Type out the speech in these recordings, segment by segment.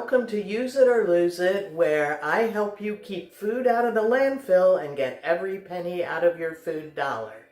welcome to Use It or Lose It, where I help you keep food out of the landfill and get every penny out of your food dollar.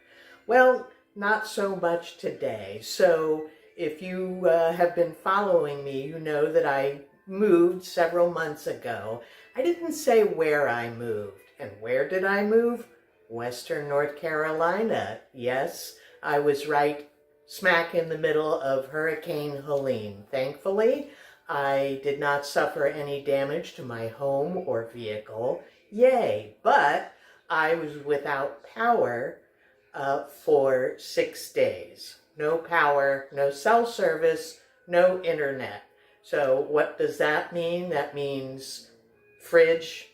Well, not so much today. So if you have been following me, you know that I moved several months ago. I didn't say where I moved. And where did I move? Western North Carolina. Yes, I was right smack in the middle of Hurricane Helene. Thankfully, I did not suffer any damage to my home or vehicle. Yay! But I was without power for 6 days. No power, no cell service, no internet. So what does that mean? That means fridge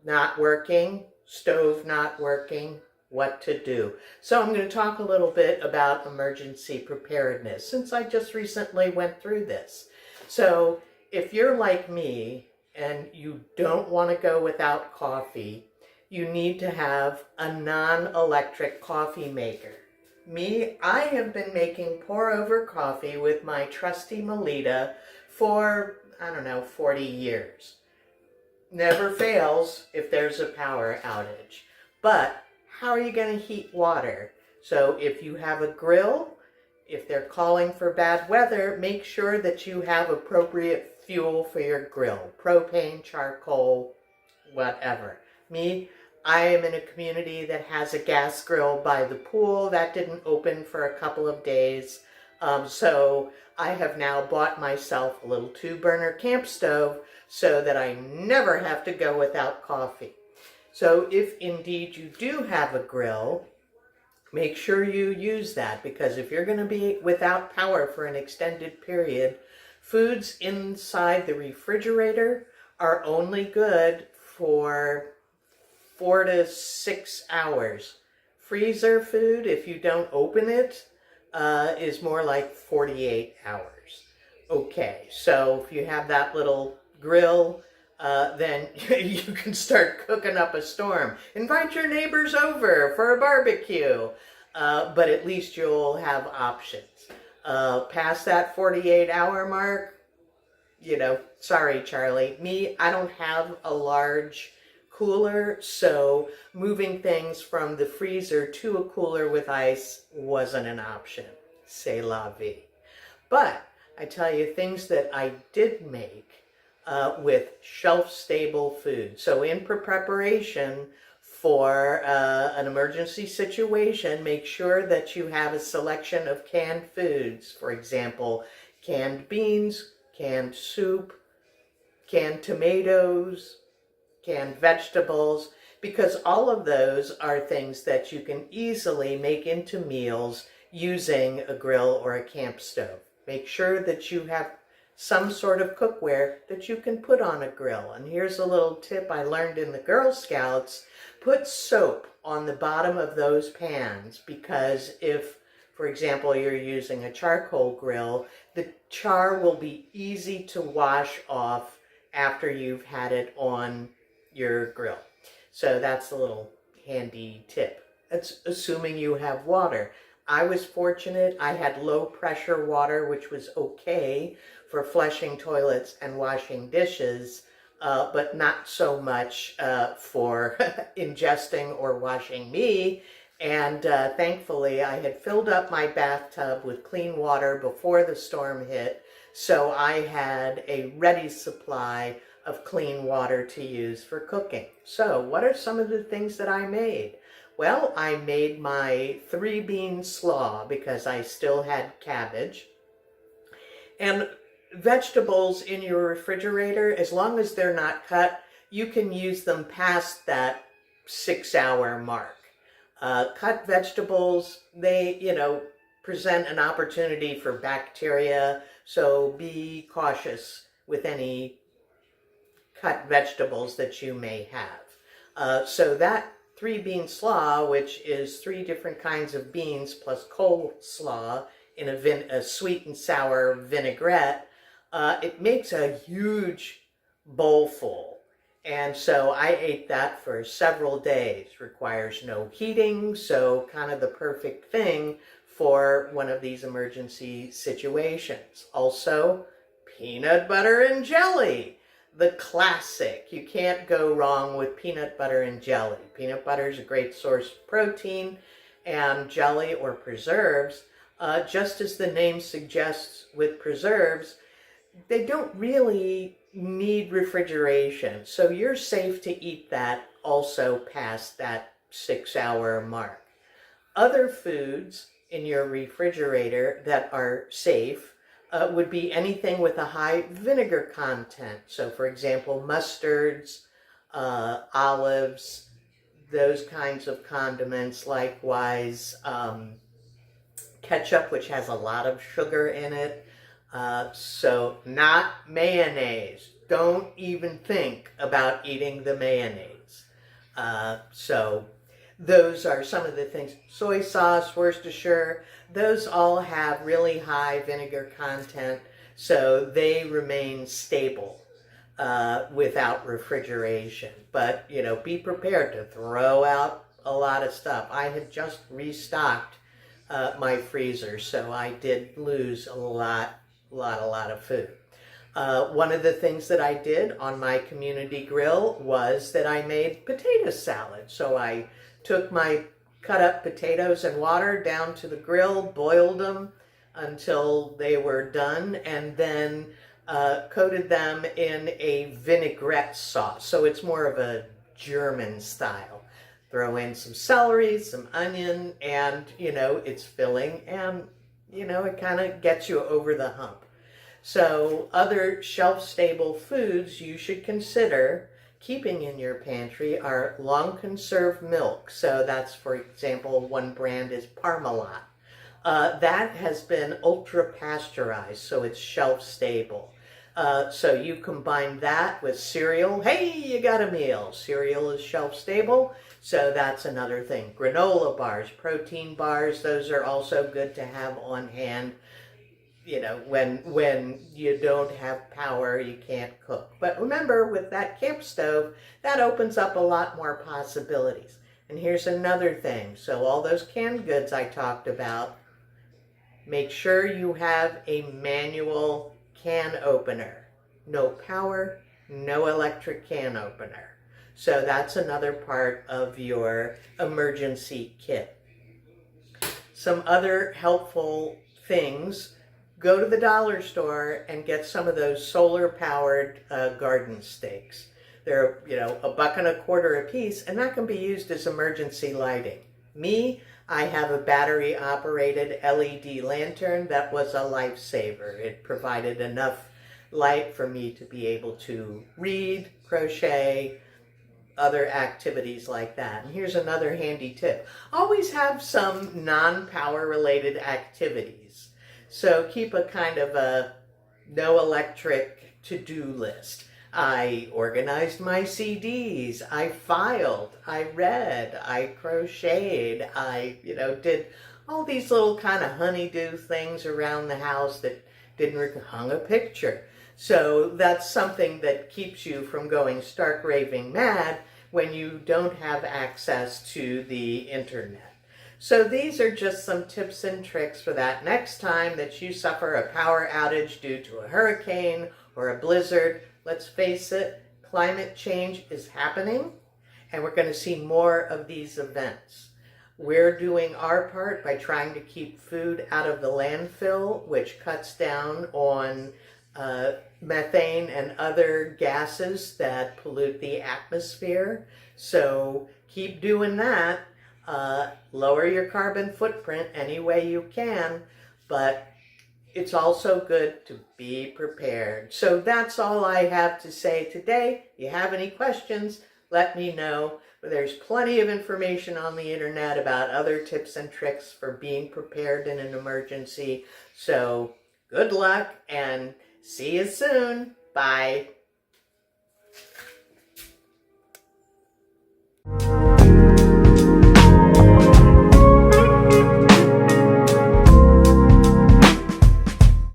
not working, stove not working, what to do. So I'm going to talk a little bit about emergency preparedness since I just recently went through this. So if you're like me and you don't want to go without coffee, you need to have a non-electric coffee maker. Me, I have been making pour-over coffee with my trusty Melita for, 40 years. Never fails if there's a power outage. But how are you going to heat water? So if you have a grill, if they're calling for bad weather, make sure that you have appropriate fuel for your grill. Propane, charcoal, whatever. Me, I am in a community that has a gas grill by the pool. That didn't open for a couple of days. So I have now bought myself a little 2-burner camp stove so that I never have to go without coffee. So if indeed you do have a grill, make sure you use that, because if you're going to be without power for an extended period, foods inside the refrigerator are only good for 4 to 6 hours. Freezer food, if you don't open it, is more like 48 hours. Okay, so if you have that little grill, then you can start cooking up a storm. Invite your neighbors over for a barbecue, but at least you'll have options. Past that 48-hour mark, sorry, Charlie. Me, I don't have a large cooler, so moving things from the freezer to a cooler with ice wasn't an option. C'est la vie. But I tell you, things that I did make with shelf-stable food. So in preparation for an emergency situation, make sure that you have a selection of canned foods. For example, canned beans, canned soup, canned tomatoes, canned vegetables, because all of those are things that you can easily make into meals using a grill or a camp stove. Make sure that you have some sort of cookware that you can put on a grill. And here's a little tip I learned in the Girl Scouts. Put soap on the bottom of those pans, because if, for example, you're using a charcoal grill, the char will be easy to wash off after you've had it on your grill. So that's a little handy tip. That's assuming you have water. I was fortunate. I had low pressure water, which was okay for flushing toilets and washing dishes, but not so much for ingesting or washing me. And thankfully, I had filled up my bathtub with clean water before the storm hit, so I had a ready supply of clean water to use for cooking. So what are some of the things that I made? Well, I made my 3-bean slaw because I still had cabbage. And vegetables in your refrigerator, as long as they're not cut, you can use them past that 6-hour mark. Cut vegetables, they, present an opportunity for bacteria, so be cautious with any cut vegetables that you may have. So that 3-bean slaw, which is 3 different kinds of beans plus coleslaw in a sweet and sour vinaigrette, it makes a huge bowl full. And so I ate that for several days. Requires no heating, so kind of the perfect thing for one of these emergency situations. Also, peanut butter and jelly, the classic. You can't go wrong with peanut butter and jelly. Peanut butter is a great source of protein, and jelly or preserves, just as the name suggests with preserves, they don't really need refrigeration. So you're safe to eat that also past that 6-hour mark. Other foods in your refrigerator that are safe would be anything with a high vinegar content. So for example, mustards, olives, those kinds of condiments. Likewise, ketchup, which has a lot of sugar in it. So not mayonnaise. Don't even think about eating the mayonnaise. So those are some of the things. Soy sauce, Worcestershire, those all have really high vinegar content, so they remain stable without refrigeration. But, you know, be prepared to throw out a lot of stuff. I have just restocked my freezer, so I did lose a lot of food. One of the things that I did on my community grill was that I made potato salad. So I took my cut up potatoes and water down to the grill, boiled them until they were done, and then coated them in a vinaigrette sauce. So it's more of a German style. Throw in some celery, some onion, and, you know, it's filling, and, you know, it kind of gets you over the hump. So other shelf-stable foods you should consider keeping in your pantry are long-conserved milk. So that's, for example, one brand is Parmalat. That has been ultra-pasteurized, so it's shelf-stable. So you combine that with cereal. Hey, you got a meal. Cereal is shelf-stable, so that's another thing. Granola bars, protein bars, those are also good to have on hand. You know, when you don't have power, you can't cook. But remember, with that camp stove, that opens up a lot more possibilities. And here's another thing. So all those canned goods I talked about, make sure you have a manual can opener. No power, no electric can opener. So that's another part of your emergency kit. Some other helpful things: go to the dollar store and get some of those solar-powered garden stakes. They're, you know, $1.25 a piece, and that can be used as emergency lighting. I have a battery-operated LED lantern that was a lifesaver. It provided enough light for me to be able to read, crochet, other activities like that. And here's another handy tip. Always have some non-power related activities. So keep a kind of a no electric to-do list. I organized my CDs, I filed, I read, I crocheted, I, did all these little kind of honeydew things around the house that didn't hung a picture. So that's something that keeps you from going stark raving mad when you don't have access to the internet. So these are just some tips and tricks for that next time that you suffer a power outage due to a hurricane or a blizzard. Let's face it, climate change is happening, and we're going to see more of these events. We're doing our part by trying to keep food out of the landfill, which cuts down on methane and other gases that pollute the atmosphere. So keep doing that. Lower your carbon footprint any way you can, but it's also good to be prepared. So that's all I have to say today. If you have any questions, let me know. There's plenty of information on the internet about other tips and tricks for being prepared in an emergency. So good luck and see you soon. Bye.